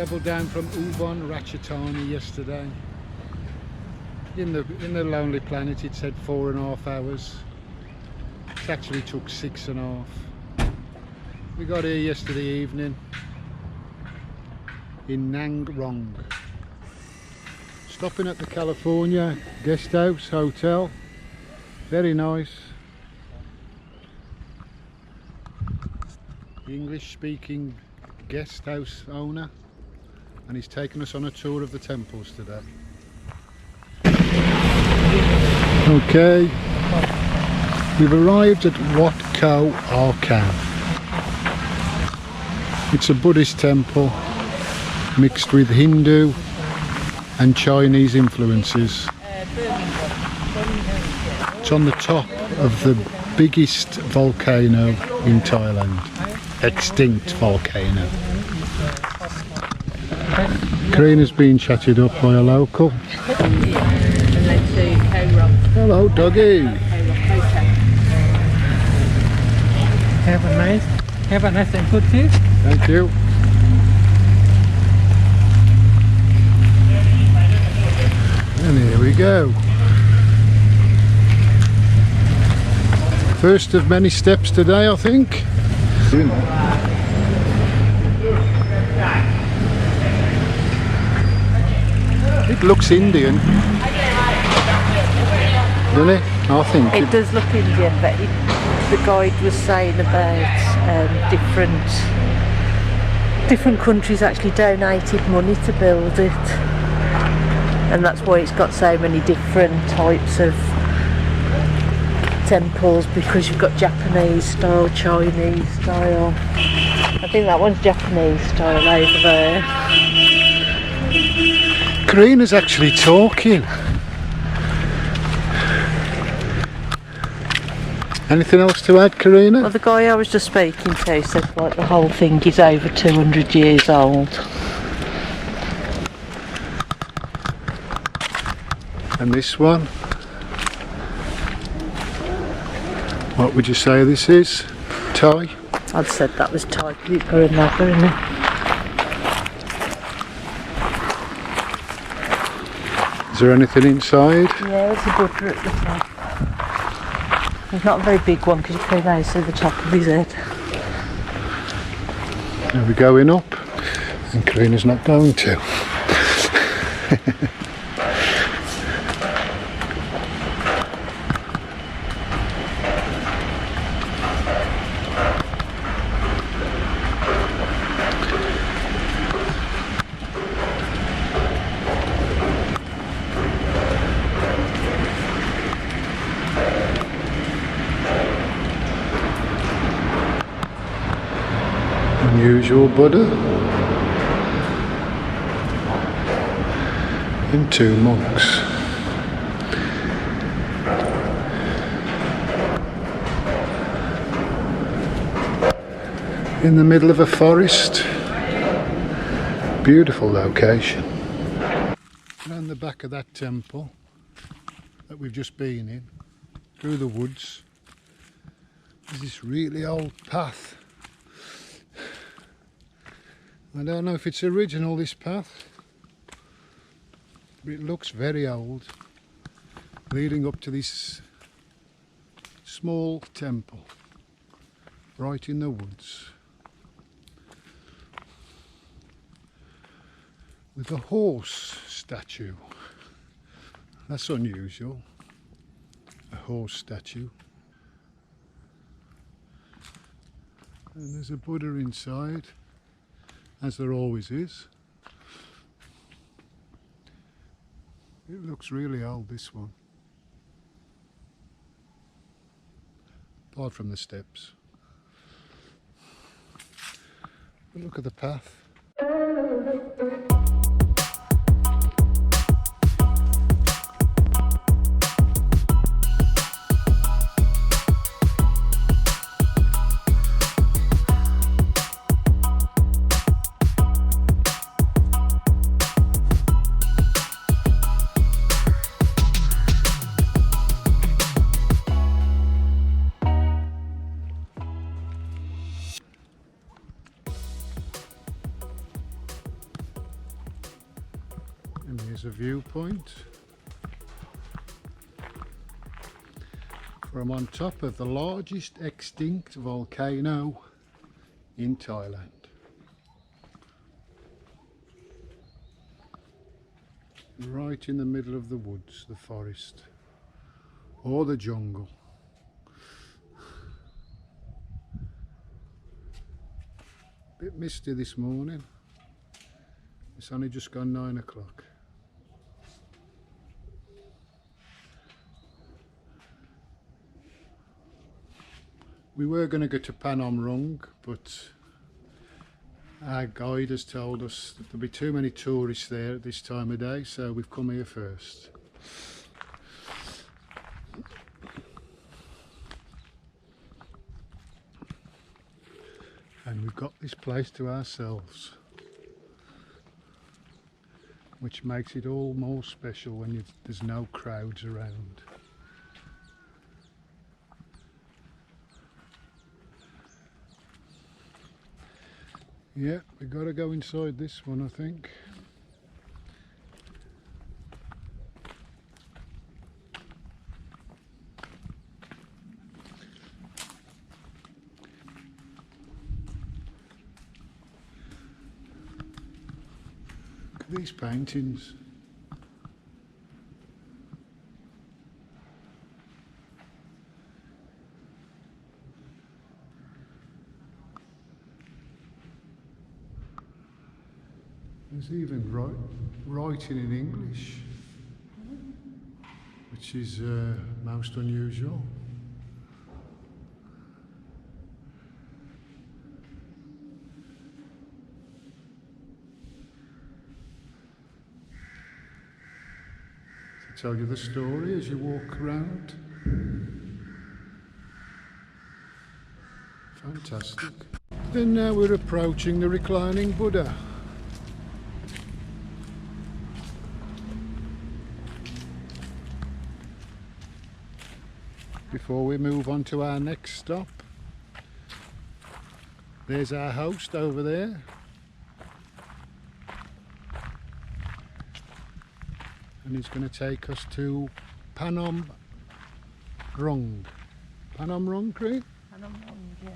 Travelled down from Ubon Ratchathani yesterday. In the Lonely Planet it said 4.5 hours. It actually took 6.5. We got here yesterday evening in Nang Rong. Stopping at the California Guest House Hotel. Very nice. The English speaking guest house owner, and he's taken us on a tour of the temples today. Okay, we've arrived at Wat Khoa Angkhan. It's a Buddhist temple mixed with Hindu and Chinese influences. It's on the top of the biggest volcano in Thailand, extinct volcano. Karina's been chatted up by a local. Hello, doggy. Have a nice and good tea. Thank you. And here we go. First of many steps today, I think. It looks Indian, doesn't it? I think it does look Indian, but the guide was saying about different countries actually donated money to build it, and that's why it's got so many different types of temples, because you've got Japanese style, Chinese style. I think that one's Japanese style over there. Karina's actually talking. Anything else to add, Karina? Well, the guy I was just speaking to said like the whole thing is over 200 years old. And this one? What would you say this is? Thai? I'd said that was Thai paper and leather, isn't it? Is there anything inside? Yeah, there's a Buddha at the top. There's not a very big one because you can only see the top of his head. Are we going up? And Karina's not going to. Unusual Buddha and 2 monks. In the middle of a forest. Beautiful location. Around the back of that temple that we've just been in, through the woods, there's this really old path. I don't know if it's original, this path, but it looks very old, leading up to this small temple right in the woods with a horse statue. That's unusual, a horse statue. And there's a Buddha inside, as there always is. It looks really old, this one. Apart from the steps. But look at the path. the viewpoint from on top of the largest extinct volcano in Thailand. Right in the middle of the woods, the forest, or the jungle. Bit misty this morning. It's only just gone 9 o'clock. We were going to go to Phanom Rung, but our guide has told us that there'll be too many tourists there at this time of day, so we've come here first. And we've got this place to ourselves, which makes it all more special when there's no crowds around. Yeah, we've got to go inside this one, I think. Look at these paintings. There's even writing in English, which is most unusual. To tell you the story as you walk around. Fantastic. And now we're approaching the Reclining Buddha. Before we move on to our next stop, there's our host over there, and he's going to take us to Phanom Rung. Phanom Rung, Cree? Phanom Rung, yeah.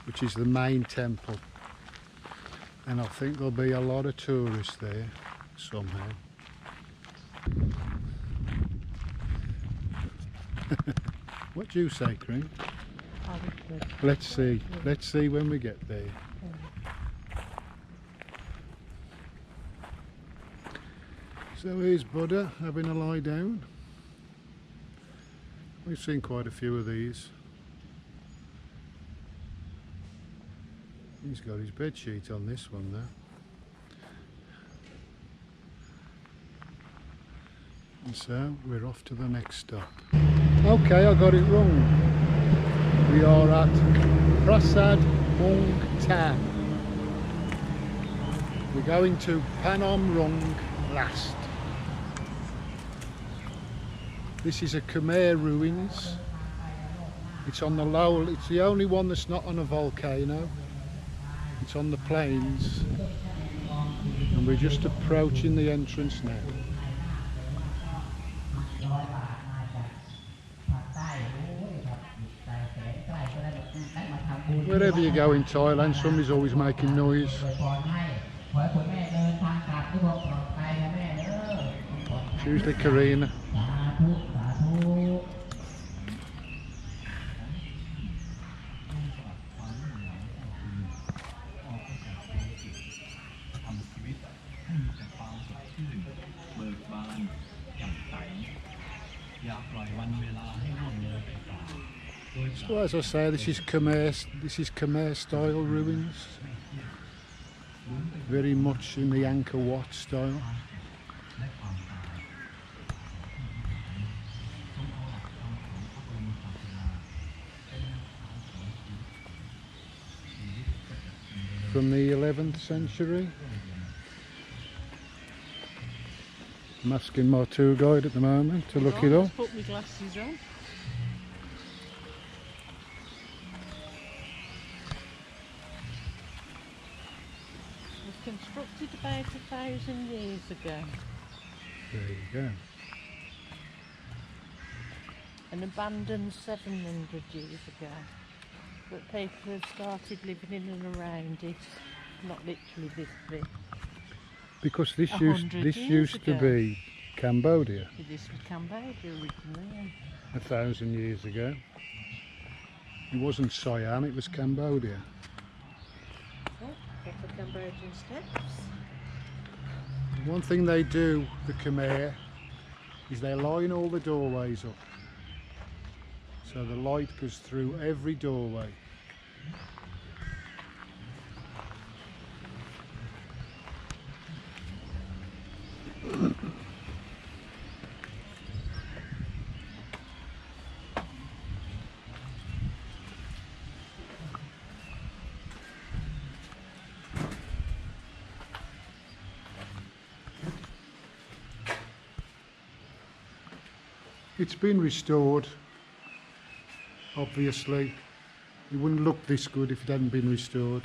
Which is the main temple, and I think there'll be a lot of tourists there somehow. What do you say, Cream? Let's see. Let's see when we get there. So here's Buddha having a lie down. We've seen quite a few of these. He's got his bed sheet on this one there. And so we're off to the next stop. Okay, I got it wrong. We are at Prasat Muang Tam. We're going to Phanom Rung last. This is a Khmer Ruins. It's on the low, it's the only one that's not on a volcano. It's on the plains. And we're just approaching the entrance now. Wherever you go in Thailand, somebody's always making noise. It's usually Karina. So as I say, this is Khmer style ruins, very much in the Angkor Wat style. From the 11th century. I'm asking my tour guide at the moment to look it up. Put my glasses on. Constructed started about 1,000 years ago There you go. and abandoned 700 years ago. But people have started living in and around it, not literally this bit. Because this 100 years used to ago. be Cambodia This was Cambodia originally. 1,000 years ago. It wasn't Siam, it was Cambodia. Oh, got the Cambodian steps. One thing they do, the Khmer, is they line all the doorways up. So the light goes through every doorway. It's been restored, obviously. It wouldn't look this good if it hadn't been restored.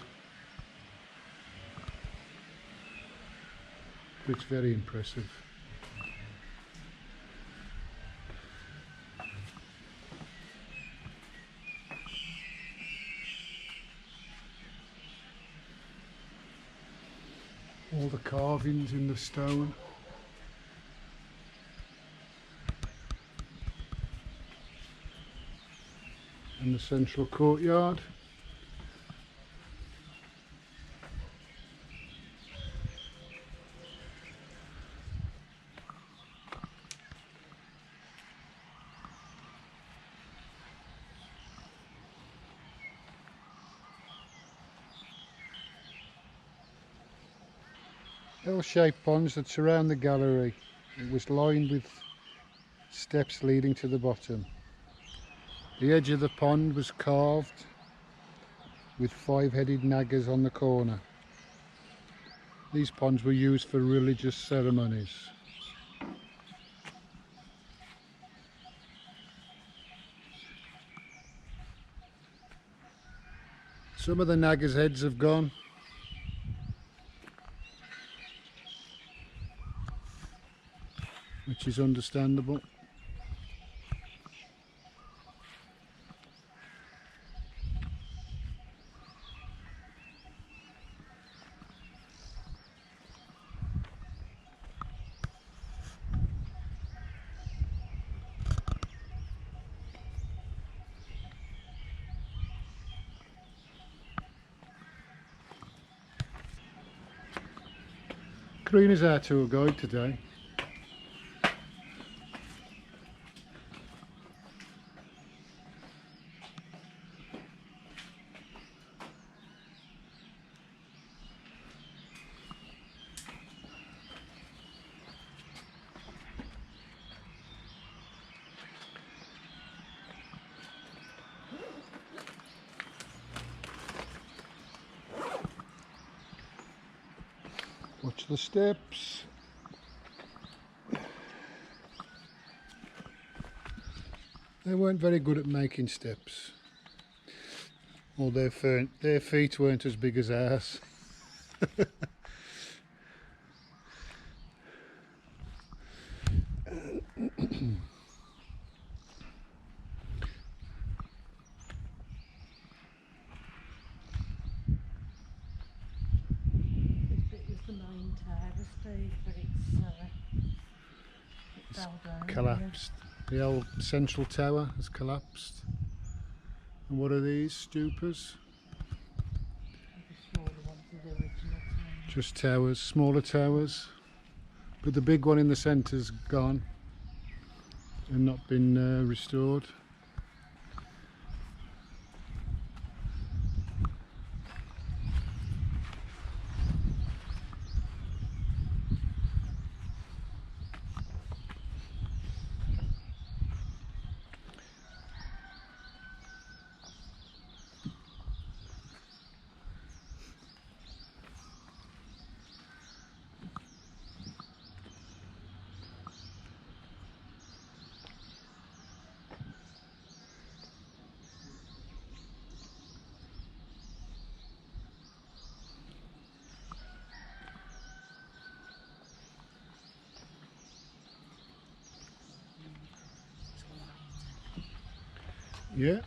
But it's very impressive. All the carvings in the stone. And the central courtyard. L-shaped ponds that surround the gallery. It was lined with steps leading to the bottom. The edge of the pond was carved with 5-headed nagas on the corner. These ponds were used for religious ceremonies. Some of the nagas' heads have gone. Which is understandable. Karina's our tour guide today. Watch the steps. They weren't very good at making steps. Or their feet weren't as big as ours. Collapsed. The old central tower has collapsed. And what are these? Stupas? Just towers, smaller towers. But the big one in the centre's gone and not been restored. Yeah,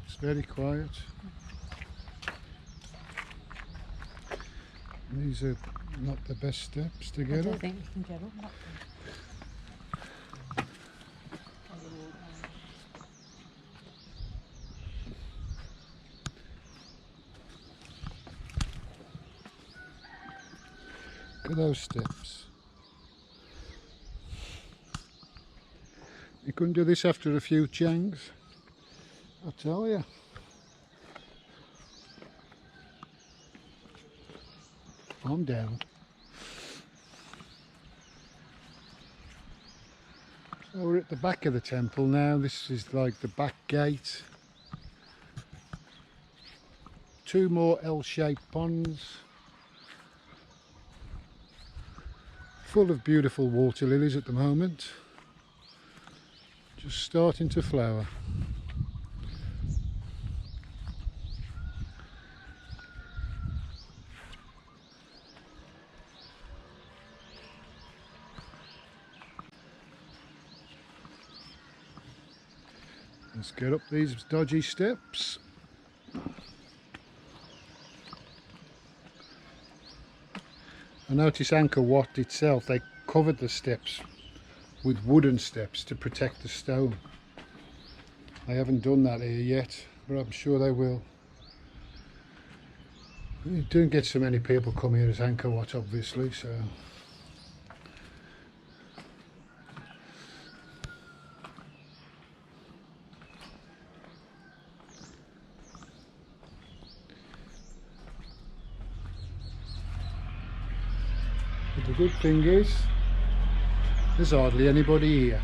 it's very quiet. These are not the best steps to get up. think you can get up. Look at those steps. You couldn't do this after a few changs, I tell you. I'm down. So we're at the back of the temple now. This is like the back gate. Two more L-shaped ponds. Full of beautiful water lilies at the moment. Just starting to flower. Let's get up these dodgy steps. I notice Angkor Wat itself, they covered the steps with wooden steps to protect the stone. They haven't done that here yet, but I'm sure they will. You don't get so many people come here as Angkor Wat, obviously, so. But the good thing is, there's hardly anybody here.